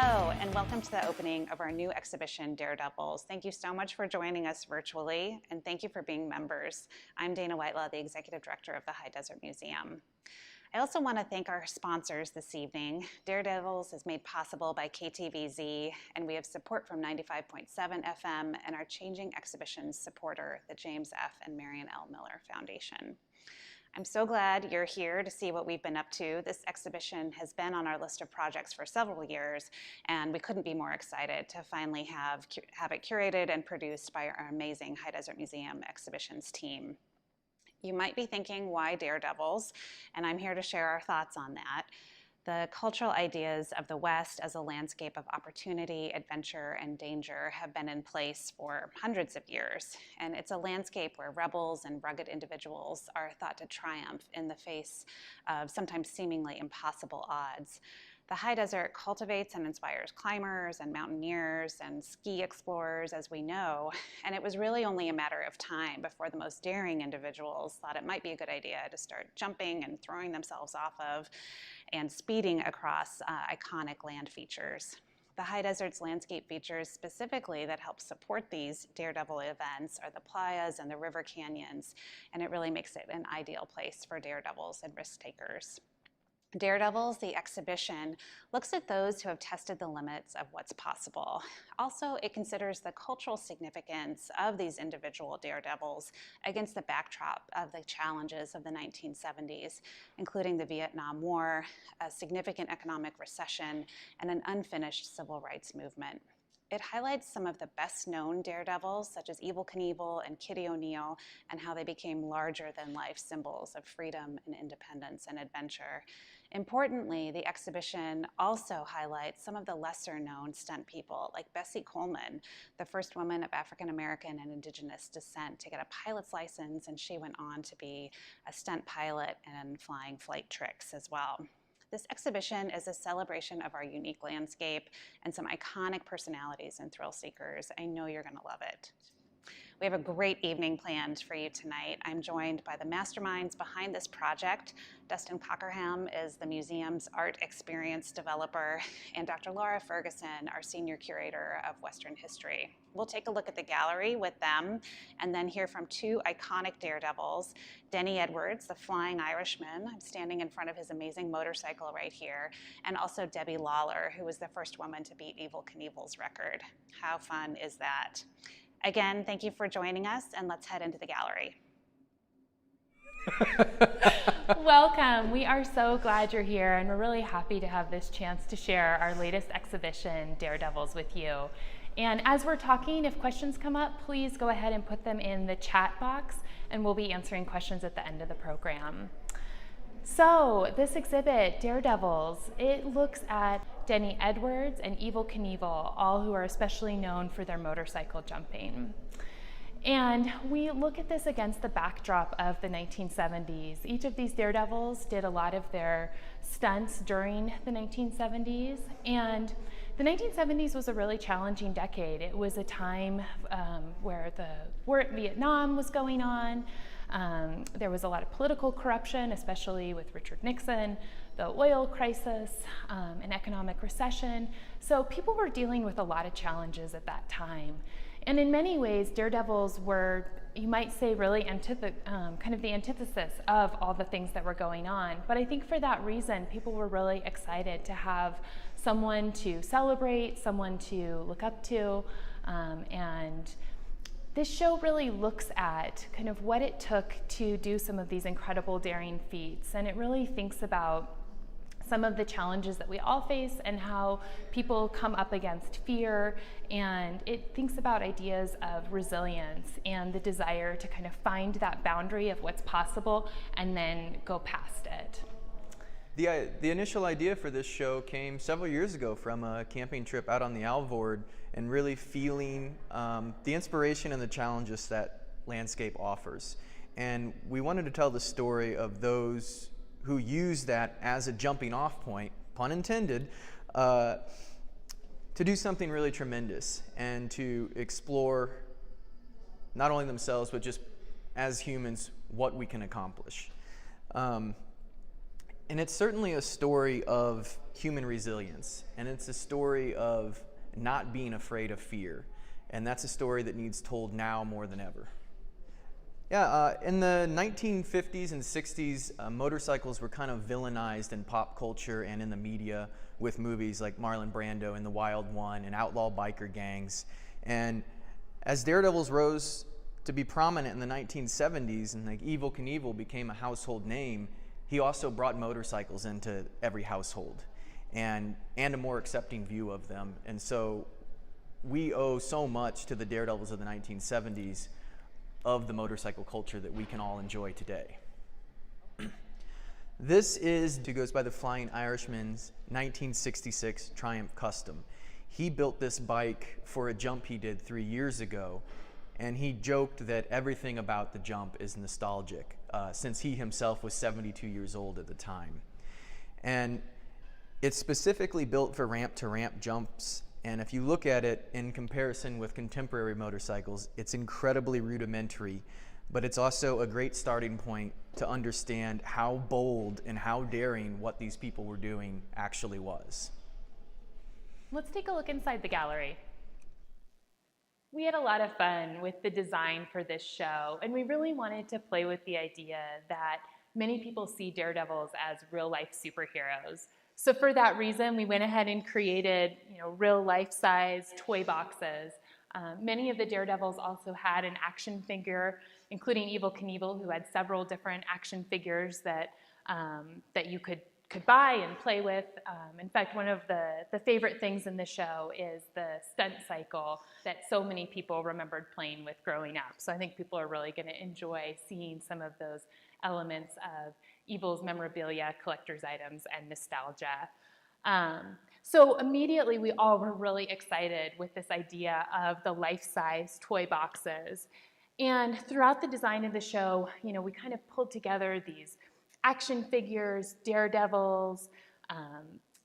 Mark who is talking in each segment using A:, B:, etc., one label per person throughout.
A: Hello, and welcome to the opening of our new exhibition, Daredevils. Thank you so much for joining us virtually, and thank you for being members. I'm Dana Whitelaw, the Executive Director of the High Desert Museum. I also want to thank our sponsors this evening. Daredevils is made possible by KTVZ, and we have support from 95.7 FM and our Changing Exhibitions supporter, the James F. and Marion L. Miller Foundation. I'm so glad you're here to see what we've been up to. This exhibition has been on our list of projects for several years, and we couldn't be more excited to finally have it curated and produced by our amazing High Desert Museum exhibitions team. You might be thinking, why Daredevils? And I'm here to share our thoughts on that. The cultural ideas of the West as a landscape of opportunity, adventure, and danger have been in place for hundreds of years. And it's a landscape where rebels and rugged individuals are thought to triumph in the face of sometimes seemingly impossible odds. The high desert cultivates and inspires climbers and mountaineers and ski explorers, as we know, and it was really only a matter of time before the most daring individuals thought it might be a good idea to start jumping and throwing themselves off of and speeding across iconic land features. The high desert's landscape features specifically that help support these daredevil events are the playas and the river canyons, and it really makes it an ideal place for daredevils and risk takers. Daredevils, the exhibition, looks at those who have tested the limits of what's possible. Also, it considers the cultural significance of these individual daredevils against the backdrop of the challenges of the 1970s, including the Vietnam War, a significant economic recession, and an unfinished civil rights movement. It highlights some of the best-known daredevils, such as Evel Knievel and Kitty O'Neill, and how they became larger-than-life symbols of freedom and independence and adventure. Importantly, the exhibition also highlights some of the lesser-known stunt people, like Bessie Coleman, the first woman of African-American and Indigenous descent to get a pilot's license, and she went on to be a stunt pilot and flying flight tricks as well. This exhibition is a celebration of our unique landscape and some iconic personalities and thrill seekers. I know you're gonna love it. We have a great evening planned for you tonight. I'm joined by the masterminds behind this project. Dustin Cockerham is the museum's art experience developer, and Dr. Laura Ferguson, our senior curator of Western history. We'll take a look at the gallery with them and then hear from two iconic daredevils, Denny Edwards, the Flying Irishman. I'm standing in front of his amazing motorcycle right here, and also Debbie Lawler, who was the first woman to beat Evel Knievel's record. How fun is that? Again, thank you for joining us, and let's head into the gallery.
B: Welcome. We are so glad you're here, and we're really happy to have this chance to share our latest exhibition, Daredevils, with you. And as we're talking, if questions come up, please go ahead and put them in the chat box, and we'll be answering questions at the end of the program. So this exhibit, Daredevils, it looks at Denny Edwards and Evel Knievel, all who are especially known for their motorcycle jumping. And we look at this against the backdrop of the 1970s. Each of these daredevils did a lot of their stunts during the 1970s. And the 1970s was a really challenging decade. It was a time where the war in Vietnam was going on. There was a lot of political corruption, especially with Richard Nixon, the oil crisis, an economic recession. So people were dealing with a lot of challenges at that time. And in many ways, daredevils were, you might say, really kind of the antithesis of all the things that were going on. But I think for that reason, people were really excited to have someone to celebrate, someone to look up to, and this show really looks at kind of what it took to do some of these incredible daring feats, and it really thinks about some of the challenges that we all face and how people come up against fear, and it thinks about ideas of resilience and the desire to kind of find that boundary of what's possible and then go past it.
C: The initial idea for this show came several years ago from a camping trip out on the Alvord, and really feeling the inspiration and the challenges that landscape offers. And we wanted to tell the story of those who use that as a jumping off point, pun intended, to do something really tremendous and to explore not only themselves, but just as humans, what we can accomplish. And it's certainly a story of human resilience, and it's a story of not being afraid of fear. And that's a story that needs told now more than ever. Yeah, in the 1950s and 60s, motorcycles were kind of villainized in pop culture and in the media with movies like Marlon Brando and The Wild One and outlaw biker gangs. And as Daredevils rose to be prominent in the 1970s and like Evel Knievel became a household name, he also brought motorcycles into every household and a more accepting view of them. And so we owe so much to the Daredevils of the 1970s of the motorcycle culture that we can all enjoy today. This goes by the Flying Irishman's 1966 Triumph Custom. He built this bike for a jump he did 3 years ago, and he joked that everything about the jump is nostalgic, since he himself was 72 years old at the time. And it's specifically built for ramp-to-ramp jumps, and if you look at it in comparison with contemporary motorcycles, it's incredibly rudimentary, but it's also a great starting point to understand how bold and how daring what these people were doing actually was.
B: Let's take a look inside the gallery. We had a lot of fun with the design for this show, and we really wanted to play with the idea that many people see Daredevils as real-life superheroes. So for that reason, we went ahead and created, real life-size toy boxes. Many of the Daredevils also had an action figure, including Evel Knievel, who had several different action figures that you could buy and play with. In fact, one of the favorite things in the show is the stunt cycle that so many people remembered playing with growing up. So I think people are really going to enjoy seeing some of those elements of Evel's memorabilia, collector's items, and nostalgia. So immediately we all were really excited with this idea of the life-size toy boxes. And throughout the design of the show, we kind of pulled together these action figures, Daredevils,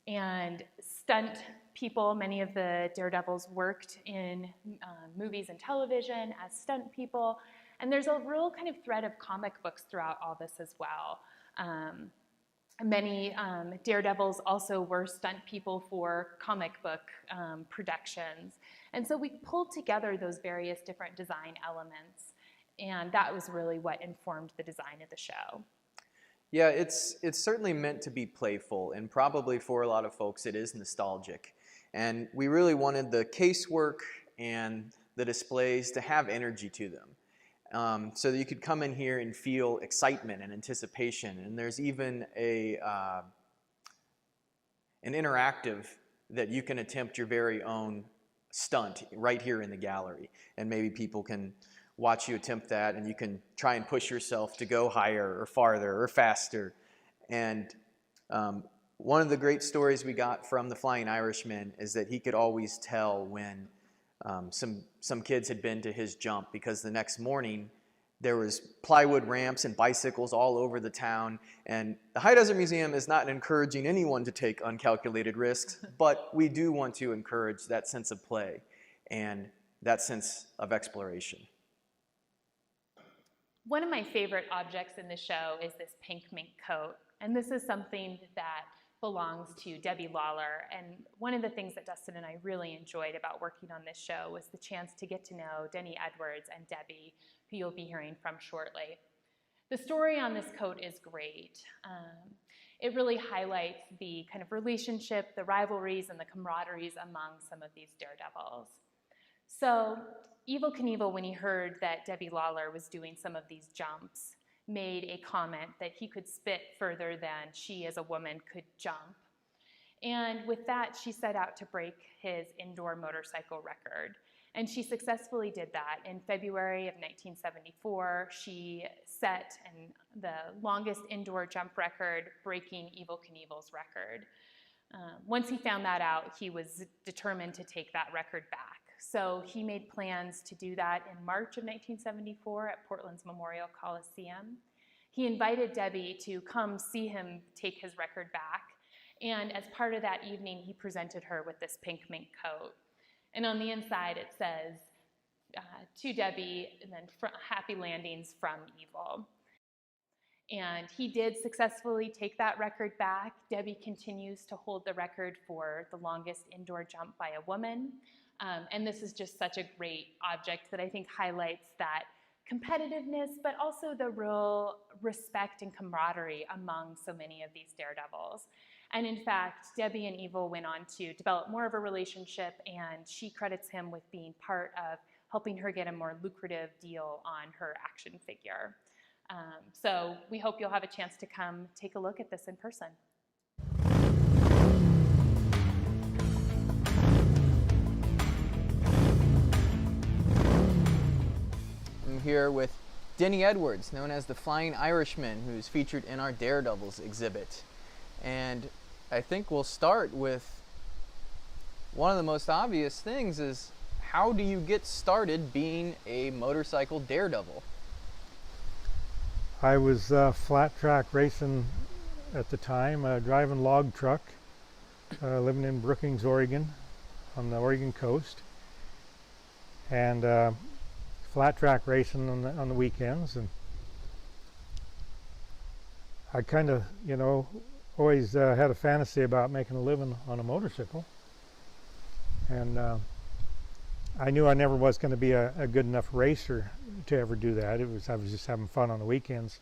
B: and stunt people. Many of the Daredevils worked in movies and television as stunt people. And there's a real kind of thread of comic books throughout all this as well. Many Daredevils also were stunt people for comic book productions. And so we pulled together those various different design elements. And that was really what informed the design of the show.
C: Yeah, it's certainly meant to be playful, and probably for a lot of folks it is nostalgic. And we really wanted the casework and the displays to have energy to them, so that you could come in here and feel excitement and anticipation. And there's even an interactive that you can attempt your very own stunt right here in the gallery, and maybe people can watch you attempt that, and you can try and push yourself to go higher or farther or faster. And one of the great stories we got from the Flying Irishman is that he could always tell when some kids had been to his jump, because the next morning there was plywood ramps and bicycles all over the town. And the High Desert Museum is not encouraging anyone to take uncalculated risks, but we do want to encourage that sense of play and that sense of exploration.
B: One of my favorite objects in the show is this pink mink coat, and this is something that belongs to Debbie Lawler. And one of the things that Dustin and I really enjoyed about working on this show was the chance to get to know Denny Edwards and Debbie, who you'll be hearing from shortly. The story on this coat is great. It really highlights the kind of relationship, the rivalries, and the camaraderies among some of these Daredevils. So Evel Knievel, when he heard that Debbie Lawler was doing some of these jumps, made a comment that he could spit further than she as a woman could jump. And with that, she set out to break his indoor motorcycle record. And she successfully did that. In February of 1974, she set the longest indoor jump record, breaking Evel Knievel's record. Once he found that out, he was determined to take that record back. So he made plans to do that in March of 1974 at Portland's Memorial Coliseum. He invited Debbie to come see him take his record back. And as part of that evening, he presented her with this pink mink coat. And on the inside, it says, to Debbie, and then happy landings from Evel. And he did successfully take that record back. Debbie continues to hold the record for the longest indoor jump by a woman. And this is just such a great object that I think highlights that competitiveness, but also the real respect and camaraderie among so many of these daredevils. And in fact, Debbie and Evil went on to develop more of a relationship, and she credits him with being part of helping her get a more lucrative deal on her action figure. So we hope you'll have a chance to come take a look at this in person.
C: I'm here with Denny Edwards, known as the Flying Irishman, who's featured in our Daredevils exhibit. And I think we'll start with one of the most obvious things is, how do you get started being a motorcycle daredevil?
D: I was flat track racing at the time, driving log truck, living in Brookings, Oregon, on the Oregon coast, and flat track racing on the weekends. And I kind of, always had a fantasy about making a living on a motorcycle, and I knew I never was going to be a good enough racer to ever do that. I was just having fun on the weekends.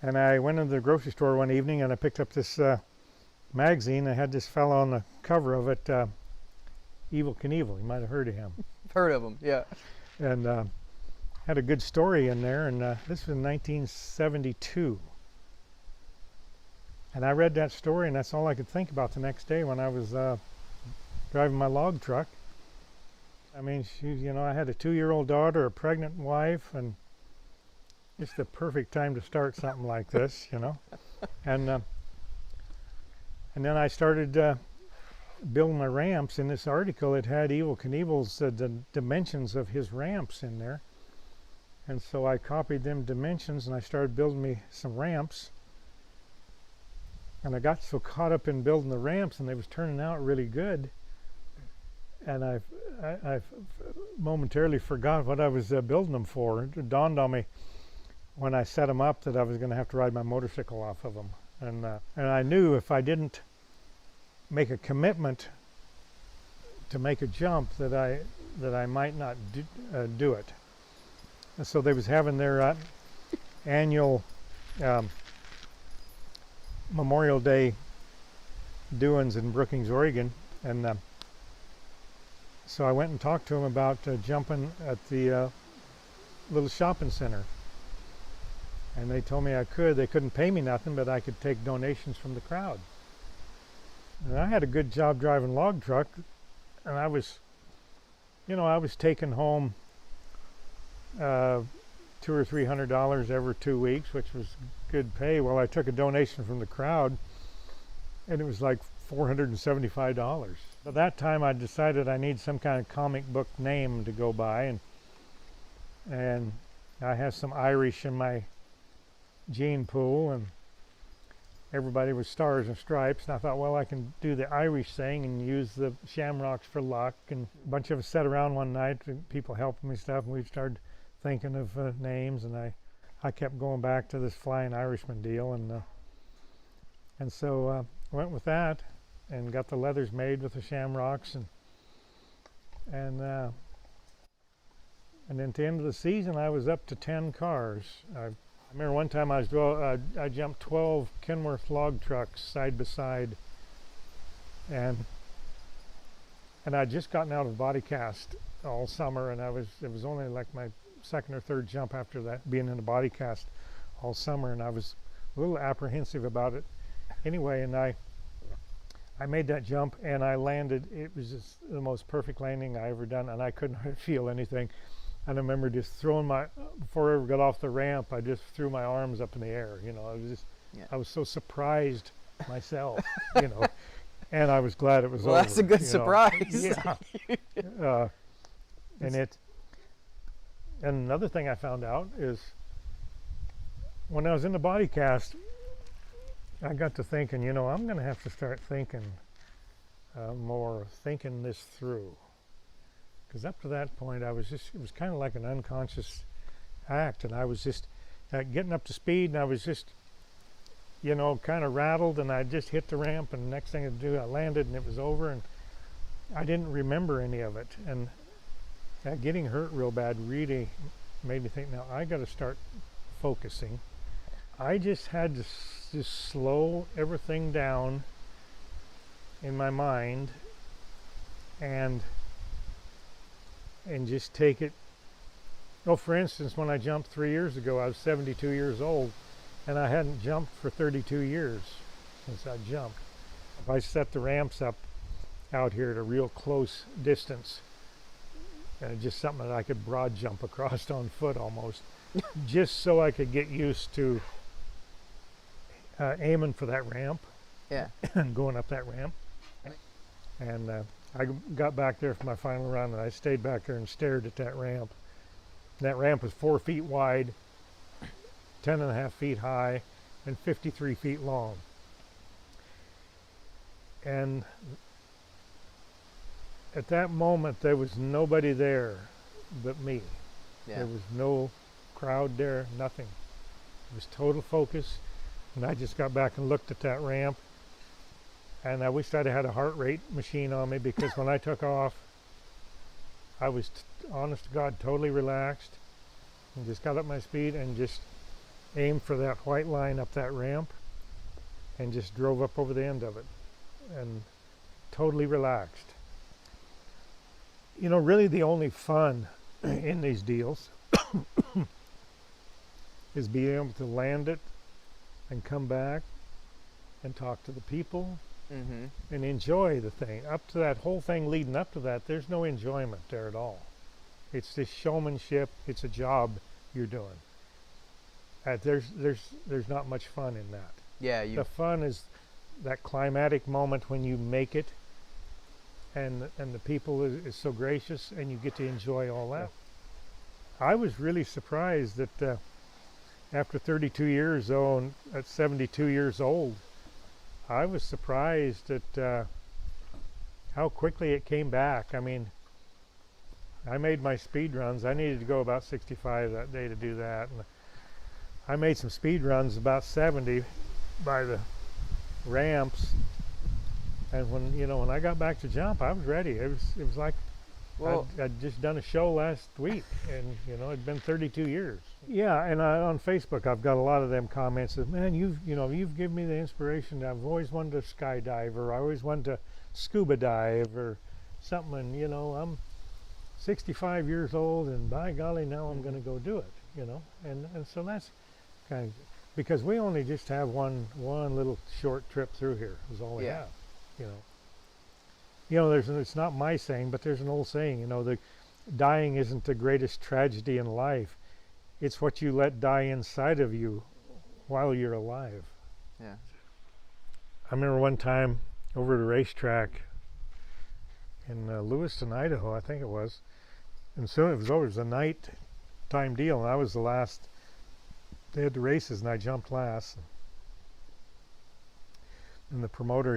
D: And I went into the grocery store one evening and I picked up this magazine. I had this fellow on the cover of it, Evel Knievel. You might have heard of him.
C: Heard of him, yeah.
D: And had a good story in there. And this was in 1972. And I read that story, and that's all I could think about the next day when I was driving my log truck. I mean, I had a 2-year-old daughter, a pregnant wife, and it's the perfect time to start something like this, And then I started building my ramps. In this article, it had Evel Knievel's the dimensions of his ramps in there. And so I copied them dimensions, and I started building me some ramps. And I got so caught up in building the ramps, and they was turning out really good. And I momentarily forgot what I was building them for. It dawned on me when I set them up that I was going to have to ride my motorcycle off of them. And I knew if I didn't make a commitment to make a jump that I might not do it. And so they was having their annual Memorial Day doings in Brookings, Oregon, and so I went and talked to him about jumping at the little shopping center, and they told me I could. They couldn't pay me nothing, but I could take donations from the crowd. And I had a good job driving log truck, and I was taking home $200 or $300 every 2 weeks, which was good pay. Well, I took a donation from the crowd, and it was like $475. By that time, I decided I need some kind of comic book name to go by, and I had some Irish in my gene pool, and everybody was stars and stripes, and I thought, well, I can do the Irish thing and use the shamrocks for luck. And a bunch of us sat around one night, people helping me stuff, and we started thinking of names, and I kept going back to this Flying Irishman deal, and so went with that and got the leathers made with the shamrocks, and then at the end of the season I was up to 10 cars. I remember one time I jumped 12 Kenworth log trucks side by side, and I'd just gotten out of body cast all summer, and it was only like my second or third jump after that, being in a body cast all summer, and I was a little apprehensive about it anyway. And I made that jump and I landed. It was just the most perfect landing I ever done, and I couldn't feel anything. And I remember just throwing before I ever got off the ramp, I just threw my arms up in the air. I was so surprised myself, and I was glad it was over.
C: Well, that's a good surprise.
D: Yeah. And another thing I found out is when I was in the body cast, I got to thinking, I'm going to have to start thinking thinking this through. Because up to that point, it was kind of like an unconscious act, and getting up to speed, and I was just, you know, kind of rattled, and I just hit the ramp, and the next thing I do, I landed, and it was over, and I didn't remember any of it. And that getting hurt real bad really made me think, now I got to start focusing. I just had to just slow everything down in my mind and just take it. Oh, for instance, when I jumped 3 years ago, I was 72 years old, and I hadn't jumped for 32 years since I jumped. If I set the ramps up out here at a real close distance, just something that I could broad jump across on foot almost, just so I could get used to aiming for that ramp.
C: Yeah.
D: And going up that ramp. And I got back there for my final run, and I stayed back there and stared at that ramp. That ramp was 4 feet wide, 10.5 feet high, and 53 feet long. And at that moment, there was nobody there but me.
C: Yeah.
D: There was no crowd there, nothing. It was total focus. And I just got back and looked at that ramp. And I wished I'd had a heart rate machine on me, because when I took off, I was, honest to God, totally relaxed, and just got up my speed and just aimed for that white line up that ramp and just drove up over the end of it and totally relaxed. You know, really the only fun in these deals is being able to land it and come back and talk to the people.
C: Mm-hmm.
D: And enjoy the thing. Up to that whole thing leading up to that, there's no enjoyment there at all. It's this showmanship. It's a job you're doing. There's not much fun in that.
C: Yeah.
D: The fun is that climatic moment when you make it, and the people is so gracious, and you get to enjoy all that. I was really surprised that after 32 years, though, and at 72 years old, I was surprised at how quickly it came back. I mean, I made my speed runs. I needed to go about 65 that day to do that. And I made some speed runs about 70 by the ramps. And when I got back to jump, I was ready. It was like, well, I'd just done a show last week, and it'd been 32 years. Yeah, and on Facebook, I've got a lot of them comments that, man, you've given me the inspiration. I've always wanted to skydive, or I always wanted to scuba dive, or something. And I'm 65 years old, and by golly, now I'm going to go do it. And so that's kind of, because we only just have one little short trip through here. Is all we have. It's not my saying, but there's an old saying, the dying isn't the greatest tragedy in life. It's what you let die inside of you while you're alive.
C: Yeah. I
D: remember one time over at a racetrack in Lewiston, Idaho, I think it was. And soon it was over. It was a night time deal, and I was the last. They had the races, and I jumped last. And the promoter,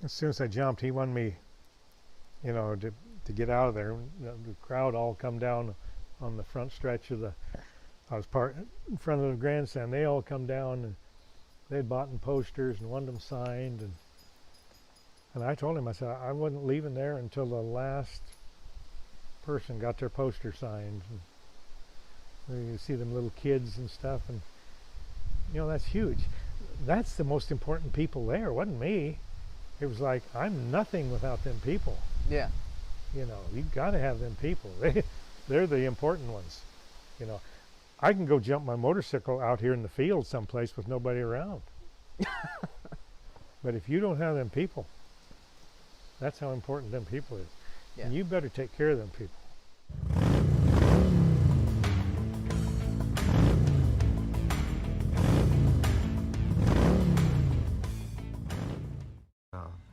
D: as soon as I jumped, he wanted me, to get out of there. The crowd all come down on the front stretch of I was parked in front of the grandstand. They all come down, and they'd bought posters and wanted them signed. And I told him, I said, I wasn't leaving there until the last person got their poster signed. And you see them little kids and stuff, and that's huge. That's the most important people there. It wasn't me. It was like, I'm nothing without them people.
C: Yeah.
D: You've got to have them people. They're the important ones. I can go jump my motorcycle out here in the field someplace with nobody around. But if you don't have them people, that's how important them people is. Yeah. And you better take care of them people.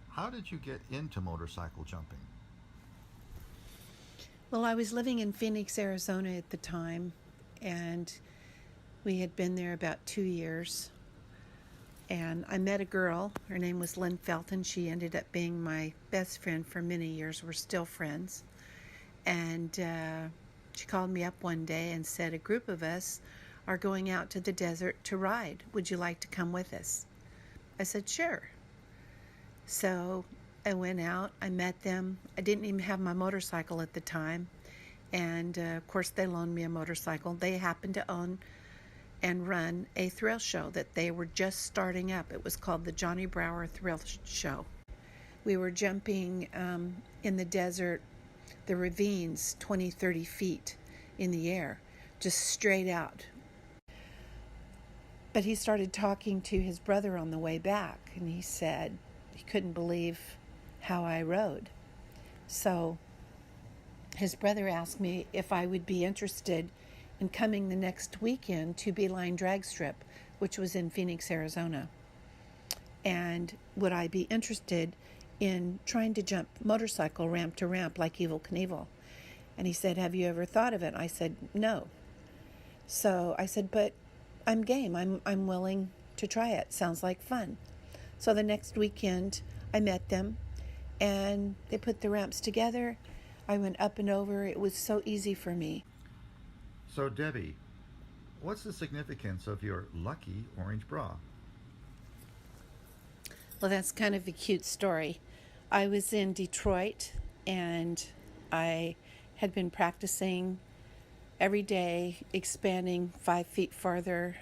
E: How did you get into motorcycle jumping?
F: Well, I was living in Phoenix, Arizona at the time, and we had been there about 2 years. And I met a girl. Her name was Lynn Felton. She ended up being my best friend for many years. We're still friends. And she called me up one day and said a group of us are going out to the desert to ride. Would you like to come with us? I said, sure. So I went out, I met them. I didn't even have my motorcycle at the time. And of course, they loaned me a motorcycle. They happened to own and run a thrill show that they were just starting up. It was called the Johnny Brower Thrill Show. We were jumping in the desert, the ravines, 20, 30 feet in the air, just straight out. But he started talking to his brother on the way back, and he said he couldn't believe how I rode. So his brother asked me if I would be interested in coming the next weekend to Beeline Drag Strip, which was in Phoenix, Arizona. And would I be interested in trying to jump motorcycle ramp to ramp like Evel Knievel? And he said, have you ever thought of it? I said, no. So I said, but I'm game. I'm willing to try it. Sounds like fun. So the next weekend I met them and they put the ramps together. I went up and over. It was so easy for me.
E: So Debbie, what's the significance of your lucky orange bra?
F: Well, that's kind of a cute story. I was in Detroit and I had been practicing every day, expanding 5 feet farther.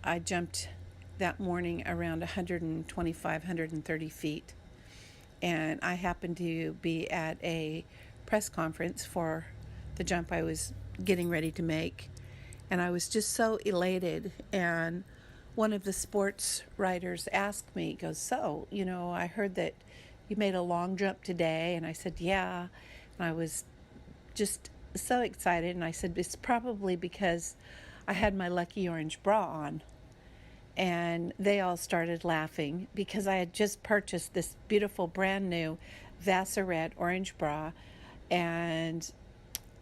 F: I jumped that morning around 125, 130 feet. And I happened to be at a press conference for the jump I was getting ready to make. And I was just so elated. And one of the sports writers asked me, goes, so, I heard that you made a long jump today. And I said, yeah. And I was just so excited. And I said, it's probably because I had my lucky orange bra on. And they all started laughing because I had just purchased this beautiful brand new Vassarette orange bra. And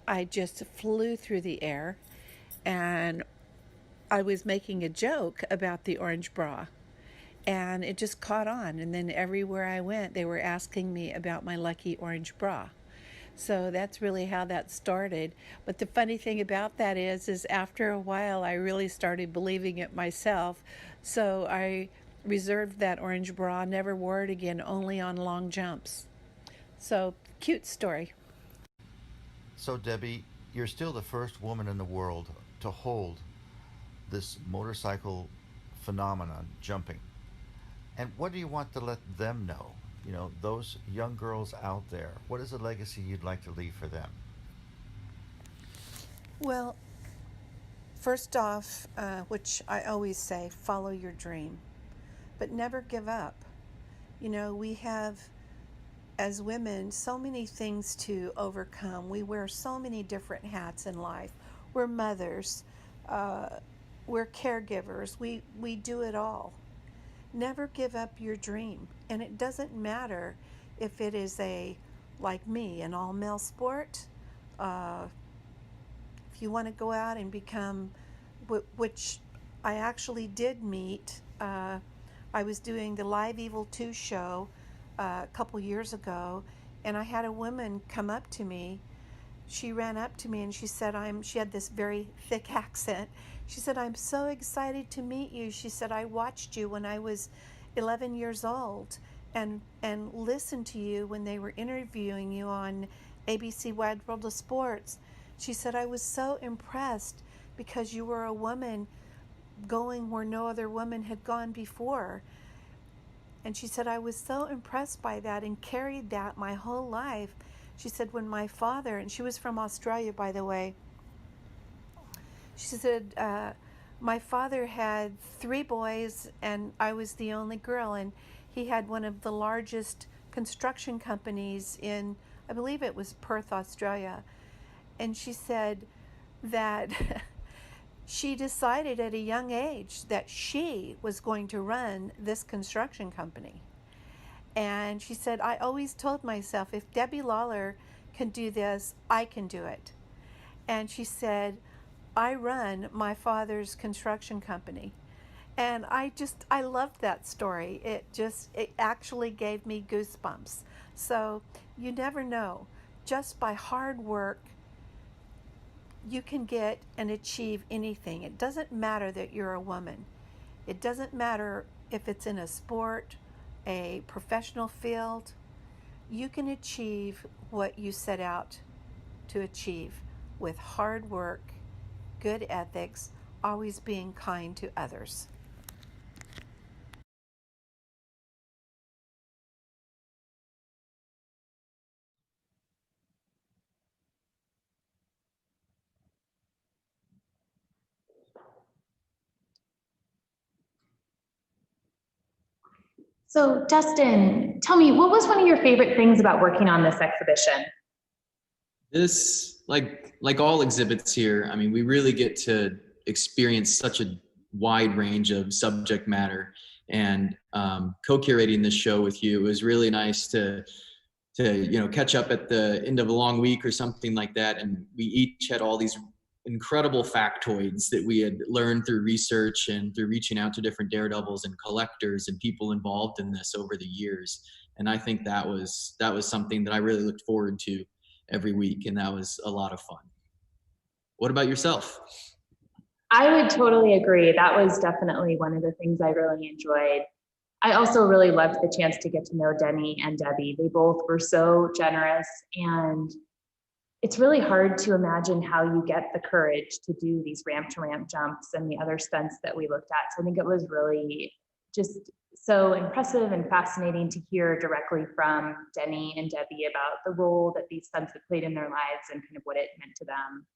F: I just flew through the air. And I was making a joke about the orange bra. And it just caught on. And then everywhere I went, they were asking me about my lucky orange bra. So that's really how that started. But the funny thing about that is after a while, I really started believing it myself. So I reserved that orange bra, never wore it again, only on long jumps. So, cute story.
E: So Debbie, you're still the first woman in the world to hold this motorcycle phenomenon, jumping. And what do you want to let them know? Those young girls out there, what is the legacy you'd like to leave for them?
F: Well, first off, which I always say, follow your dream, but never give up. We have, as women, so many things to overcome. We wear so many different hats in life. We're mothers, we're caregivers, we do it all. Never give up your dream. And it doesn't matter if it is like me, an all-male sport. If you want to go out and become, which I actually did meet. I was doing the Live Evil 2 show a couple years ago, and I had a woman come up to me. She ran up to me and she said, she had this very thick accent. She said, I'm so excited to meet you. She said, I watched you when I was 11 years old and listened to you when they were interviewing you on ABC Wide World of Sports. She said, I was so impressed because you were a woman going where no other woman had gone before. And she said, I was so impressed by that and carried that my whole life. She said, when my father, and she was from Australia, by the way, she said, my father had 3 boys and I was the only girl, and he had one of the largest construction companies in, I believe it was Perth, Australia. And she said that she decided at a young age that she was going to run this construction company. And she said, I always told myself, if Debbie Lawler can do this, I can do it. And she said, I run my father's construction company. And I loved that story. It actually gave me goosebumps. So you never know. Just by hard work, you can get and achieve anything. It doesn't matter that you're a woman. It doesn't matter if it's in a sport, a professional field. You can achieve what you set out to achieve with hard work, good ethics, always being kind to others.
B: So Dustin, tell me, what was one of your favorite things about working on this exhibition?
C: This, like all exhibits here, I mean, we really get to experience such a wide range of subject matter. And co-curating this show with you, it was really nice to catch up at the end of a long week or something like that. And we each had all these incredible factoids that we had learned through research and through reaching out to different daredevils and collectors and people involved in this over the years. And I think that was something that I really looked forward to every week, and that was a lot of fun. What about yourself?
B: I would totally agree. That was definitely one of the things I really enjoyed. I also really loved the chance to get to know Denny and Debbie. They both were so generous, and it's really hard to imagine how you get the courage to do these ramp to ramp jumps and the other stunts that we looked at. So I think it was really just so impressive and fascinating to hear directly from Denny and Debbie about the role that these stunts had played in their lives and kind of what it meant to them.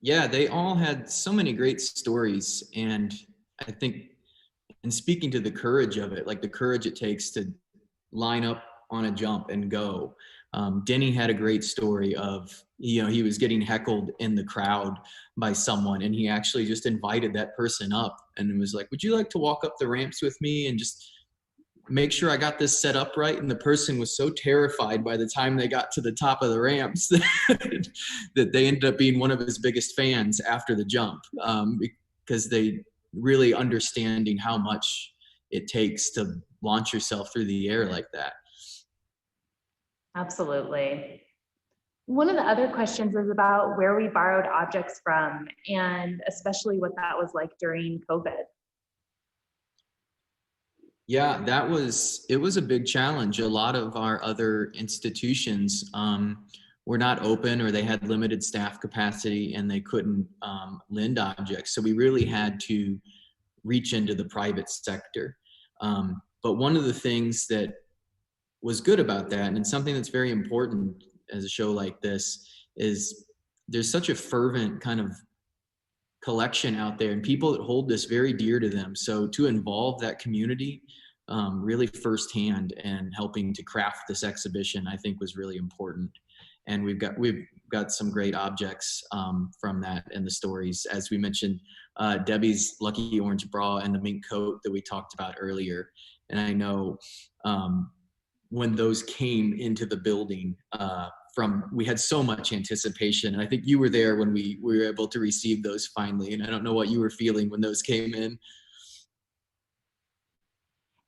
C: Yeah, they all had so many great stories. And I think, and speaking to the courage of it, like the courage it takes to line up on a jump and go. Denny had a great story of, he was getting heckled in the crowd by someone, and he actually just invited that person up and was like, would you like to walk up the ramps with me and just make sure I got this set up right? And the person was so terrified by the time they got to the top of the ramps that they ended up being one of his biggest fans after the jump, because they really understanding how much it takes to launch yourself through the air like that.
B: Absolutely. One of the other questions is about where we borrowed objects from, and especially what that was like during COVID.
C: Yeah, it was a big challenge. A lot of our other institutions were not open, or they had limited staff capacity and they couldn't lend objects. So we really had to reach into the private sector. But one of the things that was good about that, and something that's very important as a show like this, is there's such a fervent kind of collection out there and people that hold this very dear to them. So to involve that community really firsthand and helping to craft this exhibition, I think was really important. And we've got some great objects from that and the stories. As we mentioned, Debbie's lucky orange bra and the mink coat that we talked about earlier. And I know when those came into the building, we had so much anticipation. And I think you were there when we were able to receive those finally. And I don't know what you were feeling when those came in.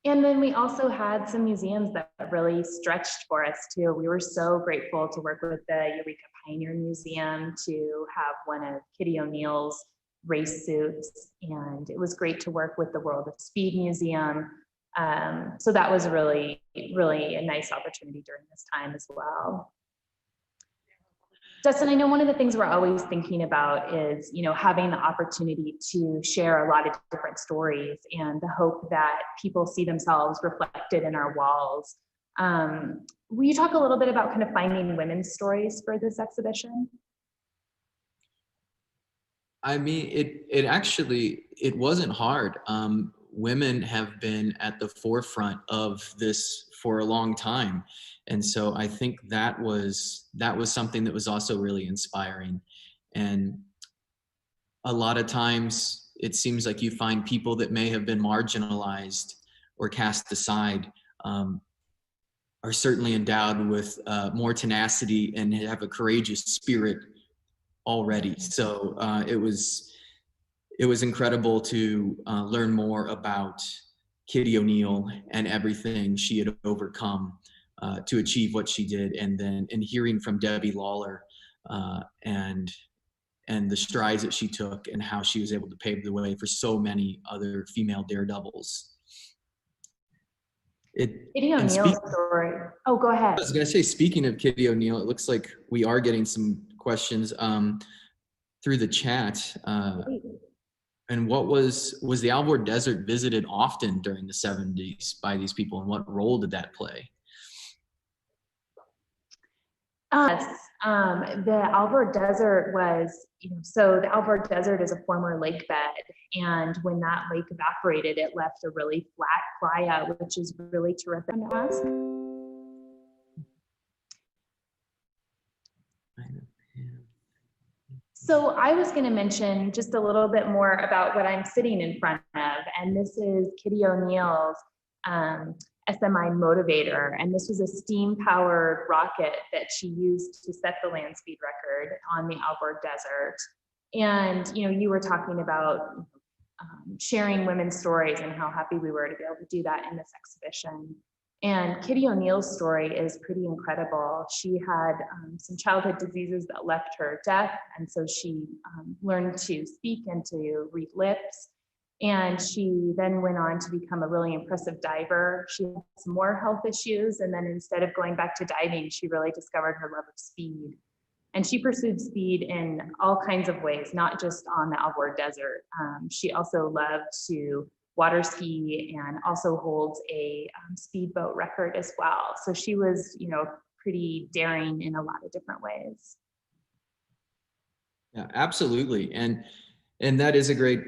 B: And then we also had some museums that really stretched for us too. We were so grateful to work with the Eureka Pioneer Museum to have one of Kitty O'Neill's race suits. And it was great to work with the World of Speed Museum. So that was really, really a nice opportunity during this time as well. Dustin, I know one of the things we're always thinking about is, having the opportunity to share a lot of different stories and the hope that people see themselves reflected in our walls. Will you talk a little bit about kind of finding women's stories for this exhibition?
C: I mean, it wasn't hard. Women have been at the forefront of this for a long time. And so I think that was something that was also really inspiring. And a lot of times it seems like you find people that may have been marginalized or cast aside are certainly endowed with more tenacity and have a courageous spirit already. So it was incredible to learn more about Kitty O'Neill and everything she had overcome to achieve what she did. And then in hearing from Debbie Lawler and the strides that she took and how she was able to pave the way for so many other female daredevils.
B: Kitty O'Neill's story. Oh, go ahead.
C: I was going to say, speaking of Kitty O'Neill, it looks like we are getting some questions through the chat. And what was the Alvord Desert visited often during the 70s by these people, and what role did that play?
B: Yes, the Alvord Desert was, so the Alvord Desert is a former lake bed, and when that lake evaporated, it left a really flat playa, which is really terrific to ask. So I was going to mention just a little bit more about what I'm sitting in front of, and this is Kitty O'Neill's SMI motivator, and this was a steam-powered rocket that she used to set the land speed record on the Alvord Desert. And you were talking about sharing women's stories and how happy we were to be able to do that in this exhibition. And Kitty O'Neill's story is pretty incredible. She had some childhood diseases that left her deaf, and so she learned to speak and to read lips. And she then went on to become a really impressive diver. She had some more health issues, and then instead of going back to diving, she really discovered her love of speed. And she pursued speed in all kinds of ways, not just on the Alvord Desert. She also loved to water ski and also holds a speedboat record as well. So she was, pretty daring in a lot of different ways.
C: Yeah, absolutely. And that is a great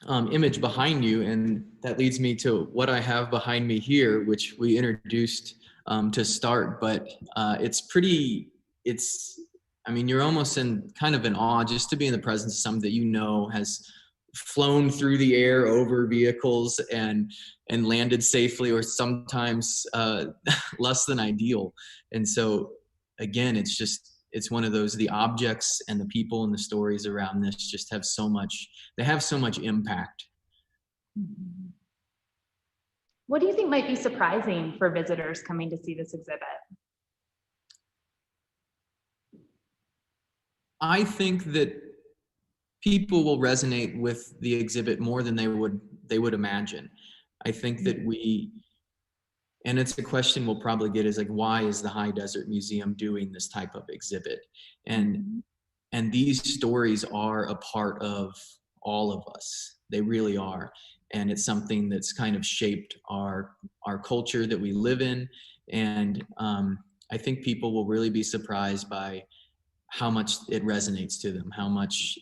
C: image behind you, and that leads me to what I have behind me here, which we introduced to start, but you're almost in kind of in awe just to be in the presence of someone that has flown through the air over vehicles and landed safely, or sometimes less than ideal. And so again, it's one of those, the objects and the people and the stories around this just have so much impact.
B: What do you think might be surprising for visitors coming to see this exhibit?
C: I think that people will resonate with the exhibit more than they would imagine. I think that and it's a question we'll probably get, is like, why is the High Desert Museum doing this type of exhibit? And these stories are a part of all of us. They really are. And it's something that's kind of shaped our culture that we live in. And I think people will really be surprised by how much it resonates to them, how much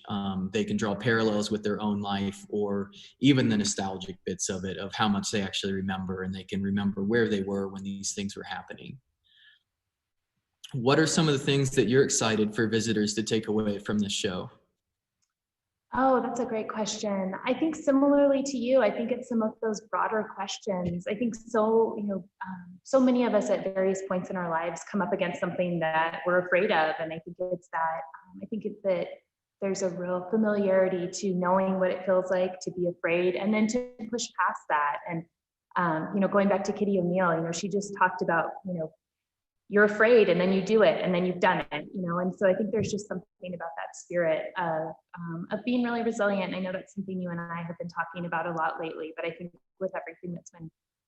C: they can draw parallels with their own life, or even the nostalgic bits of it, of how much they actually remember, and they can remember where they were when these things were happening. What are some of the things that you're excited for visitors to take away from this show?
B: Oh, that's a great question. I think similarly to you, I think it's some of those broader questions. I think so many of us at various points in our lives come up against something that we're afraid of. And I think it's that there's a real familiarity to knowing what it feels like to be afraid, and then to push past that. And, going back to Kitty O'Neill, she just talked about, you're afraid and then you do it and then you've done it, and so I think there's just something about that spirit of being really resilient. And I know that's something you and I have been talking about a lot lately, but I think with everything that's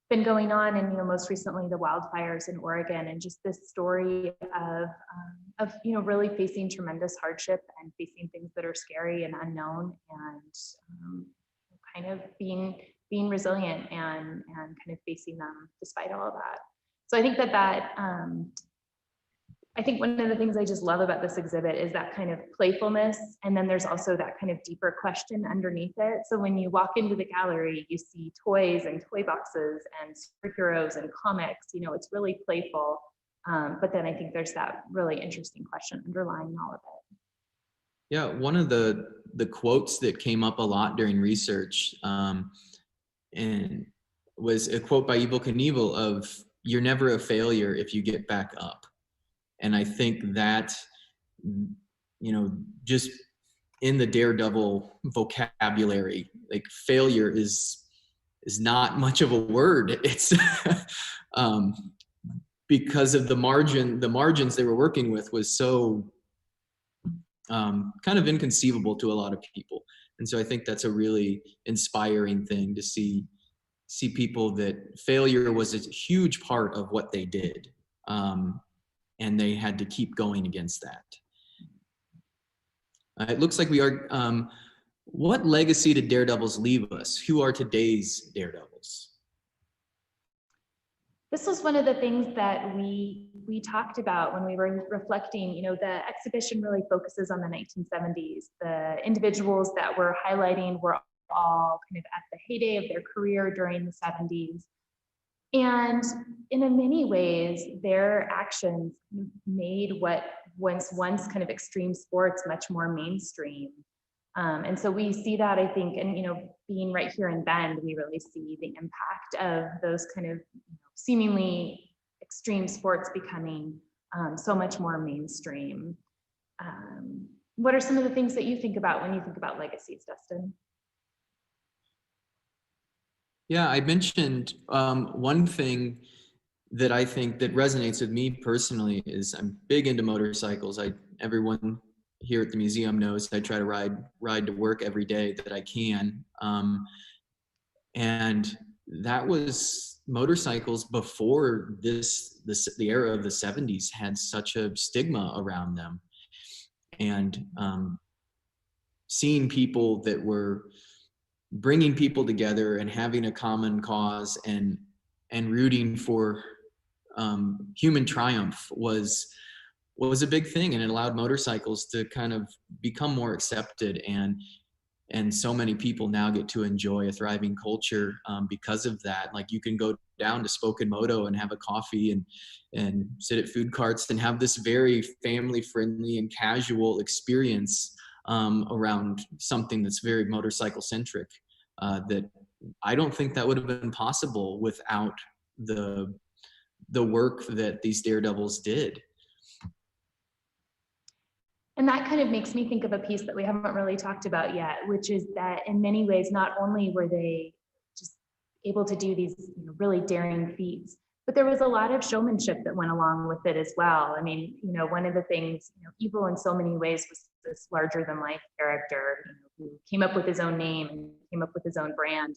B: been going on, and most recently the wildfires in Oregon, and just this story of really facing tremendous hardship and facing things that are scary and unknown, and kind of being resilient and kind of facing them despite all of that. So I think I think one of the things I just love about this exhibit is that kind of playfulness, and then there's also that kind of deeper question underneath it. So when you walk into the gallery, you see toys and toy boxes and superheroes and comics. It's really playful, but then I think there's that really interesting question underlying all of it.
C: Yeah, one of the quotes that came up a lot during research, and was a quote by Evel Knievel of, "You're never a failure if you get back up." And I think that, just in the Daredevil vocabulary, like, failure is not much of a word. It's because of the margins they were working with was so kind of inconceivable to a lot of people. And so I think that's a really inspiring thing to see people that failure was a huge part of what they did. And they had to keep going against that. It looks like we are, what legacy did Daredevils leave us? Who are today's Daredevils?
B: This was one of the things that we talked about when we were reflecting. You know, the exhibition really focuses on the 1970s. The individuals that we're highlighting were all kind of at the heyday of their career during the 70s. And in many ways, their actions made what was once kind of extreme sports much more mainstream. And so we see that, I think, and, you know, being right here in Bend, we really see the impact of those kind of seemingly extreme sports becoming so much more mainstream. What are some of the things that you think about when you think about legacies, Dustin?
C: Yeah, I mentioned one thing that I think that resonates with me personally is I'm big into motorcycles. Everyone here at the museum knows I try to ride to work every day that I can. And that was motorcycles before the era of the 70s had such a stigma around them. And seeing people that were bringing people together and having a common cause and rooting for human triumph was a big thing, and it allowed motorcycles to kind of become more accepted, and so many people now get to enjoy a thriving culture because of that. Like, you can go down to Spoken Moto and have a coffee and sit at food carts and have this very family friendly and casual experience around something that's very motorcycle centric, that I don't think that would have been possible without the work that these Daredevils did.
B: And that kind of makes me think of a piece that we haven't really talked about yet, which is that in many ways, not only were they just able to do these, you know, really daring feats, but there was a lot of showmanship that went along with it as well. I mean, you know, one of the things, you know, Evil in so many ways was this larger than life character, you know, who came up with his own name and came up with his own brand.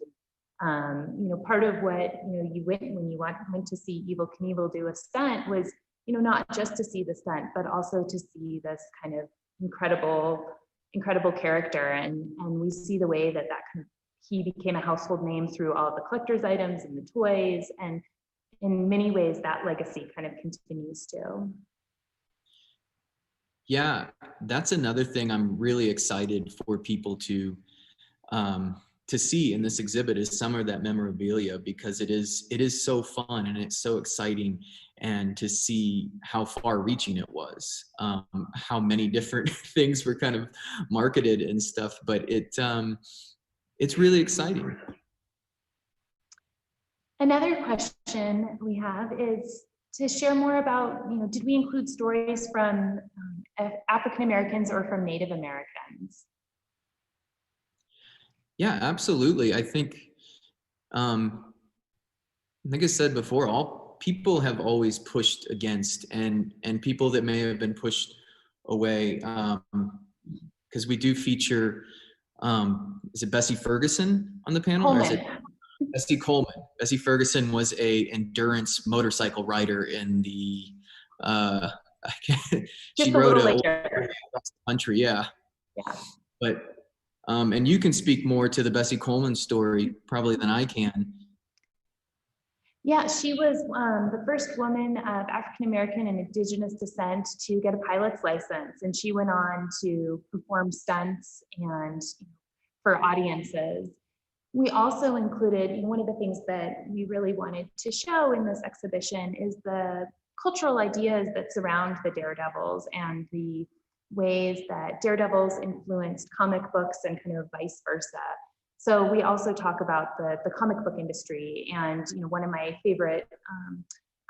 B: You know, part of what, you know, you went when you went to see Evel Knievel do a stunt was, you know, not just to see the stunt, but also to see this kind of incredible character. And we see the way that kind of, he became a household name through all of the collector's items and the toys. And in many ways, that legacy kind of continues to.
C: Yeah, that's another thing I'm really excited for people to see in this exhibit is some of that memorabilia, because it is so fun and it's so exciting, and to see how far reaching it was, how many different things were kind of marketed and stuff, but it's really exciting.
B: Another question we have is to share more about, you know, did we include stories from African Americans or from Native Americans?
C: Yeah, absolutely. I think, like I said before, all people have always pushed against, and people that may have been pushed away, because we do feature, is it Bessie Ferguson on the panel?
B: Coleman.
C: Or is it Bessie Coleman? Bessie Ferguson was a endurance motorcycle rider in the, she rode across the country, yeah. But and you can speak more to the Bessie Coleman story probably than I can.
B: Yeah, she was the first woman of African American and Indigenous descent to get a pilot's license, and she went on to perform stunts and for audiences. We also included, you know, one of the things that we really wanted to show in this exhibition is the cultural ideas that surround the Daredevils and the ways that Daredevils influenced comic books and kind of vice versa. So we also talk about the comic book industry, and, you know, one of my favorite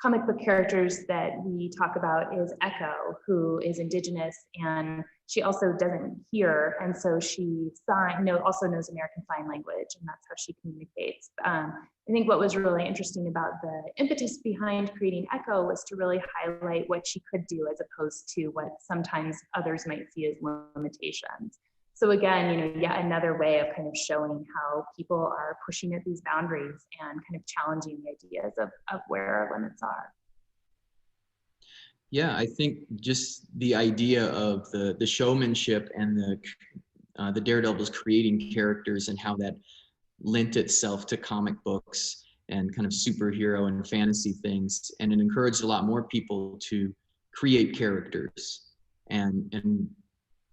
B: comic book characters that we talk about is Echo, who is Indigenous, and she also doesn't hear, and so she also knows American Sign Language, and that's how she communicates. I think what was really interesting about the impetus behind creating Echo was to really highlight what she could do as opposed to what sometimes others might see as limitations. So again, yet another way of kind of showing how people are pushing at these boundaries and kind of challenging the ideas of where our limits are.
G: Yeah, I think just the idea of the showmanship and the Daredevils creating characters and how that lent itself to comic books and kind of superhero and fantasy things, and it encouraged a lot more people to create characters and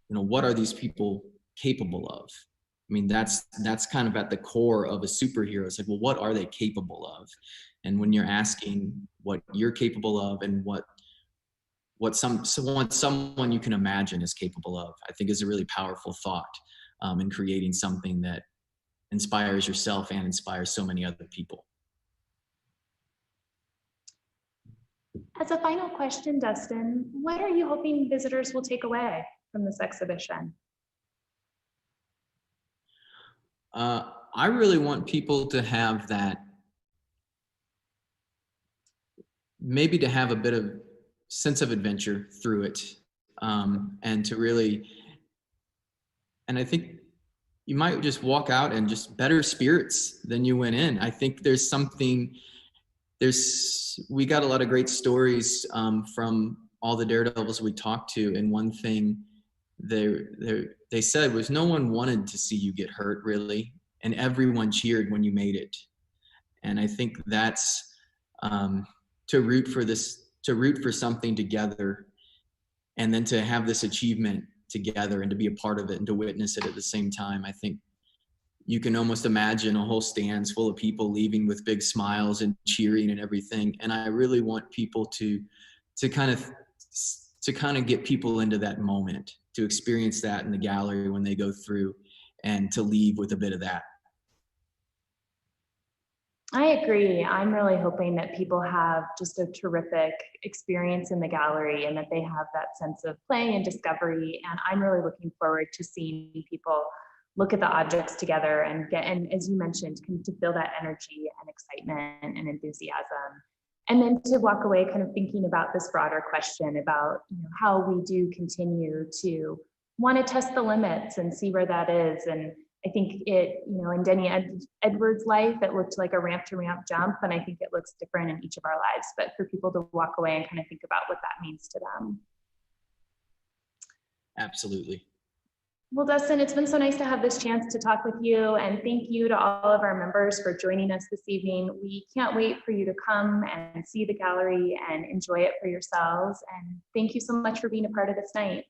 G: what are these people capable of? I mean, that's kind of at the core of a superhero. It's like, well, what are they capable of? And when you're asking what you're capable of and what someone you can imagine is capable of, I think is a really powerful thought in creating something that inspires yourself and inspires so many other people.
B: As a final question, Dustin, what are you hoping visitors will take away from this exhibition?
G: I really want people to have that, maybe to have a bit of sense of adventure through it, and to really, and I think you might just walk out and just better spirits than you went in. I think we got a lot of great stories from all the Daredevils we talked to, and one thing they said was no one wanted to see you get hurt, really, and everyone cheered when you made it. And I think that's to root for something together, and then to have this achievement together and to be a part of it and to witness it at the same time. I think you can almost imagine a whole stands full of people leaving with big smiles and cheering and everything. And I really want people to kind of get people into that moment, to experience that in the gallery when they go through, and to leave with a bit of that.
B: I agree. I'm really hoping that people have just a terrific experience in the gallery and that they have that sense of play and discovery. And I'm really looking forward to seeing people look at the objects together and as you mentioned, to feel that energy and excitement and enthusiasm. And then to walk away kind of thinking about this broader question about how we do continue to want to test the limits and see where that is. And I think in Denny Edwards' life, it looked like a ramp to ramp jump. And I think it looks different in each of our lives, but for people to walk away and kind of think about what that means to them.
G: Absolutely.
B: Well, Dustin, it's been so nice to have this chance to talk with you, and thank you to all of our members for joining us this evening. We can't wait for you to come and see the gallery and enjoy it for yourselves. And thank you so much for being a part of this night.